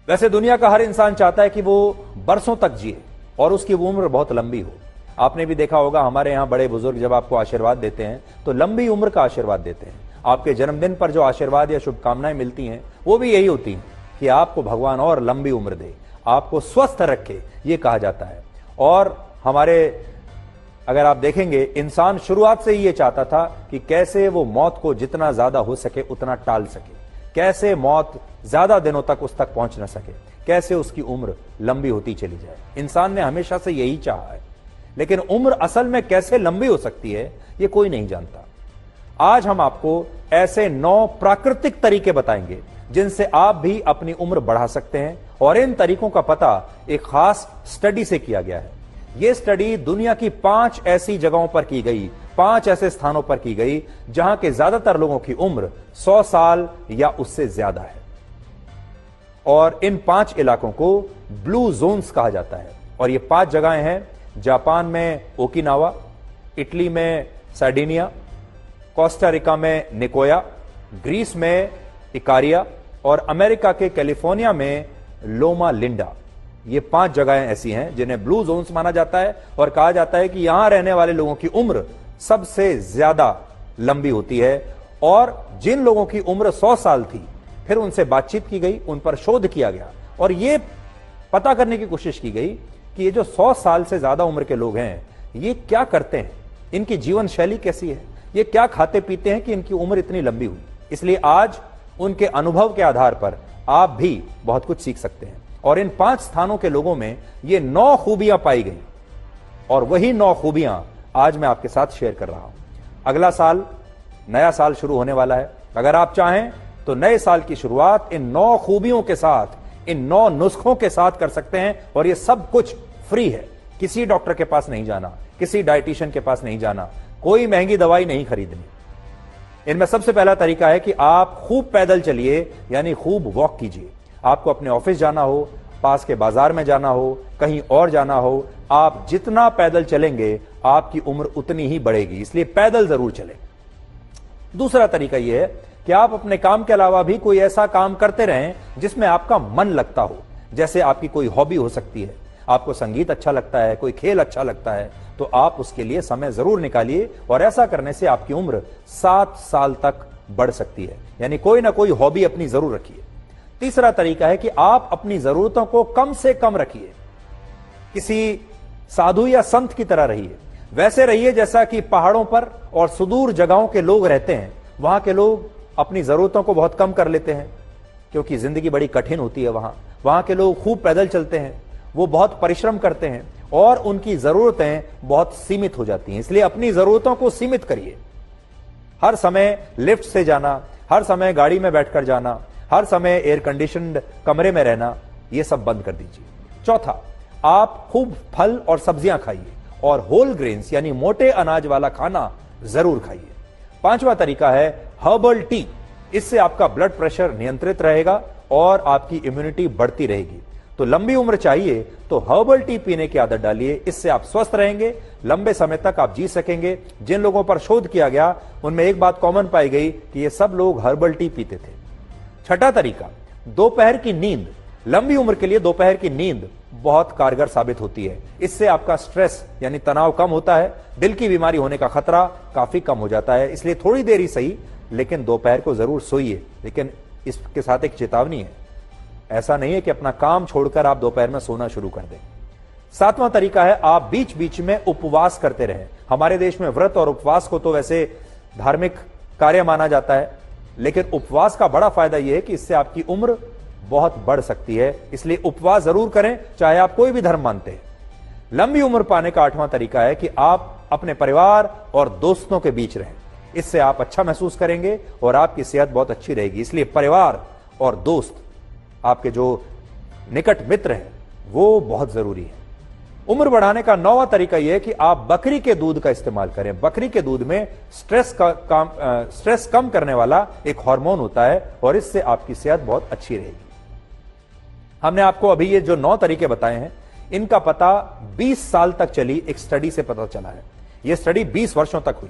वैसे दुनिया का हर इंसान चाहता है कि वो बरसों तक जिए और उसकी उम्र बहुत लंबी हो। आपने भी देखा होगा, हमारे यहां बड़े बुजुर्ग जब आपको आशीर्वाद देते हैं तो लंबी उम्र का आशीर्वाद देते हैं। आपके जन्मदिन पर जो आशीर्वाद या शुभकामनाएं मिलती हैं वो भी यही होती हैं कि आपको भगवान और लंबी उम्र दे, आपको स्वस्थ रखे, ये कहा जाता है। और हमारे अगर आप देखेंगे, इंसान शुरुआत से ही ये चाहता था कि कैसे वो मौत को जितना ज्यादा हो सके उतना टाल सके, कैसे मौत ज्यादा दिनों तक उस तक पहुंच न सके, कैसे उसकी उम्र लंबी होती चली जाए। इंसान ने हमेशा से यही चाहा है, लेकिन उम्र असल में कैसे लंबी हो सकती है ये कोई नहीं जानता। आज हम आपको ऐसे 9 प्राकृतिक तरीके बताएंगे जिनसे आप भी अपनी उम्र बढ़ा सकते हैं, और इन तरीकों का पता एक खास स्टडी से किया गया है। यह स्टडी दुनिया की 5 ऐसी जगहों पर की गई, 5 ऐसे स्थानों पर की गई जहां के ज्यादातर लोगों की उम्र 100 साल या उससे ज्यादा है। और इन 5 इलाकों को ब्लू जोन्स कहा जाता है। और ये 5 जगहें हैं जापान में ओकिनावा, इटली में सार्डिनिया, कोस्टा रिका में निकोया, ग्रीस में इकारिया और अमेरिका के कैलिफोर्निया में लोमा लिंडा। ये 5 जगहें ऐसी हैं जिन्हें ब्लू जोन्स माना जाता है और कहा जाता है कि यहां रहने वाले लोगों की उम्र सबसे ज्यादा लंबी होती है। और जिन लोगों की उम्र 100 साल थी, फिर उनसे बातचीत की गई, उन पर शोध किया गया और यह पता करने की कोशिश की गई कि ये जो 100 साल से ज्यादा उम्र के लोग हैं ये क्या करते हैं, इनकी जीवन शैली कैसी है, ये क्या खाते पीते हैं कि इनकी उम्र इतनी लंबी हुई। इसलिए आज उनके अनुभव के आधार पर आप भी बहुत कुछ सीख सकते हैं। और इन 5 स्थानों के लोगों में ये 9 खूबियां पाई गई और वही 9 खूबियां आज मैं आपके साथ शेयर कर रहा हूं। अगला साल, नया साल शुरू होने वाला है। अगर आप चाहें तो नए साल की शुरुआत इन 9 खूबियों के साथ, इन 9 नुस्खों के साथ कर सकते हैं। और ये सब कुछ फ्री है, किसी डॉक्टर के पास नहीं जाना, किसी डाइटिशियन के पास नहीं जाना, कोई महंगी दवाई नहीं खरीदनी। इनमें सबसे पहला तरीका है कि आप खूब पैदल चलिए, यानी खूब वॉक कीजिए। आपको अपने ऑफिस जाना हो, पास के बाजार में जाना हो, कहीं और जाना हो, आप जितना पैदल चलेंगे आपकी उम्र उतनी ही बढ़ेगी, इसलिए पैदल जरूर चलें। दूसरा तरीका यह है कि आप अपने काम के अलावा भी कोई ऐसा काम करते रहें जिसमें आपका मन लगता हो। जैसे आपकी कोई हॉबी हो सकती है, आपको संगीत अच्छा लगता है, कोई खेल अच्छा लगता है, तो आप उसके लिए समय जरूर निकालिए। और ऐसा करने से आपकी उम्र 7 साल तक बढ़ सकती है, यानी कोई ना कोई हॉबी अपनी जरूर रखिए। तीसरा तरीका है कि आप अपनी जरूरतों को कम से कम रखिए, किसी साधु या संत की तरह रहिए। वैसे रहिए जैसा कि पहाड़ों पर और सुदूर जगहों के लोग रहते हैं। वहां के लोग अपनी जरूरतों को बहुत कम कर लेते हैं क्योंकि जिंदगी बड़ी कठिन होती है। वहां के लोग खूब पैदल चलते हैं, वो बहुत परिश्रम करते हैं और उनकी जरूरतें बहुत सीमित हो जाती हैं। इसलिए अपनी जरूरतों को सीमित करिए। हर समय लिफ्ट से जाना, हर समय गाड़ी में बैठकर जाना, हर समय एयर कंडीशनड कमरे में रहना, यह सब बंद कर दीजिए। चौथा, आप खूब फल और सब्जियां खाइए और होल ग्रेन्स यानी मोटे अनाज वाला खाना जरूर खाइए। 5वां तरीका है हर्बल टी। इससे आपका ब्लड प्रेशर नियंत्रित रहेगा और आपकी इम्यूनिटी बढ़ती रहेगी। तो लंबी उम्र चाहिए तो हर्बल टी पीने की आदत डालिए, इससे आप स्वस्थ रहेंगे, लंबे समय तक आप जी सकेंगे। जिन लोगों पर शोध किया गया उनमें एक बात कॉमन पाई गई कि ये सब लोग हर्बल टी पीते थे। छठा तरीका, दोपहर की नींद। लंबी उम्र के लिए दोपहर की नींद बहुत कारगर साबित होती है। इससे आपका स्ट्रेस यानी तनाव कम होता है, दिल की बीमारी होने का खतरा काफी कम हो जाता है। इसलिए थोड़ी देर ही सही, लेकिन दोपहर को जरूर सोइए। लेकिन इसके साथ एक चेतावनी है, ऐसा नहीं है कि अपना काम छोड़कर आप दोपहर में सोना शुरू कर दें। 7वां तरीका है आप बीच बीच में उपवास करते रहें। हमारे देश में व्रत और उपवास को तो वैसे धार्मिक कार्य माना जाता है, लेकिन उपवास का बड़ा फायदा यह है कि इससे आपकी उम्र बहुत बढ़ सकती है। इसलिए उपवास जरूर करें, चाहे आप कोई भी धर्म मानते हैं। लंबी उम्र पाने का 8वां तरीका है कि आप अपने परिवार और दोस्तों के बीच रहें। इससे आप अच्छा महसूस करेंगे और आपकी सेहत बहुत अच्छी रहेगी। इसलिए परिवार और दोस्त, आपके जो निकट मित्र हैं, वो बहुत जरूरी है। उम्र बढ़ाने का 9वां तरीका यह है कि आप बकरी के दूध का इस्तेमाल करें। बकरी के दूध में स्ट्रेस कम करने वाला एक हार्मोन होता है और इससे आपकी सेहत बहुत अच्छी रहेगी। हमने आपको अभी ये जो 9 तरीके बताए हैं, इनका पता 20 साल तक चली एक स्टडी से पता चला है। यह स्टडी 20 वर्षों तक हुई।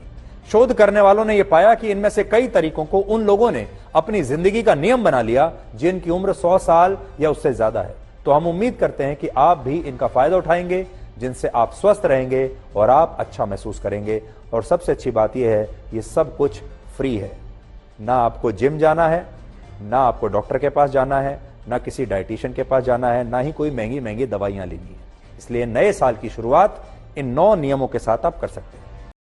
शोध करने वालों ने यह पाया कि इनमें से कई तरीकों को उन लोगों ने अपनी जिंदगी का नियम बना लिया जिनकी उम्र 100 साल या उससे ज्यादा है। तो हम उम्मीद करते हैं कि आप भी इनका फायदा उठाएंगे, जिनसे आप स्वस्थ रहेंगे और आप अच्छा महसूस करेंगे। और सबसे अच्छी बात यह है, ये सब कुछ फ्री है। ना आपको जिम जाना है, ना आपको डॉक्टर के पास जाना है, ना किसी डाइटिशियन के पास जाना है, ना ही कोई महंगी महंगी दवाइयां लेनी है। इसलिए नए साल की शुरुआत इन 9 नियमों के साथ आप कर सकते हैं।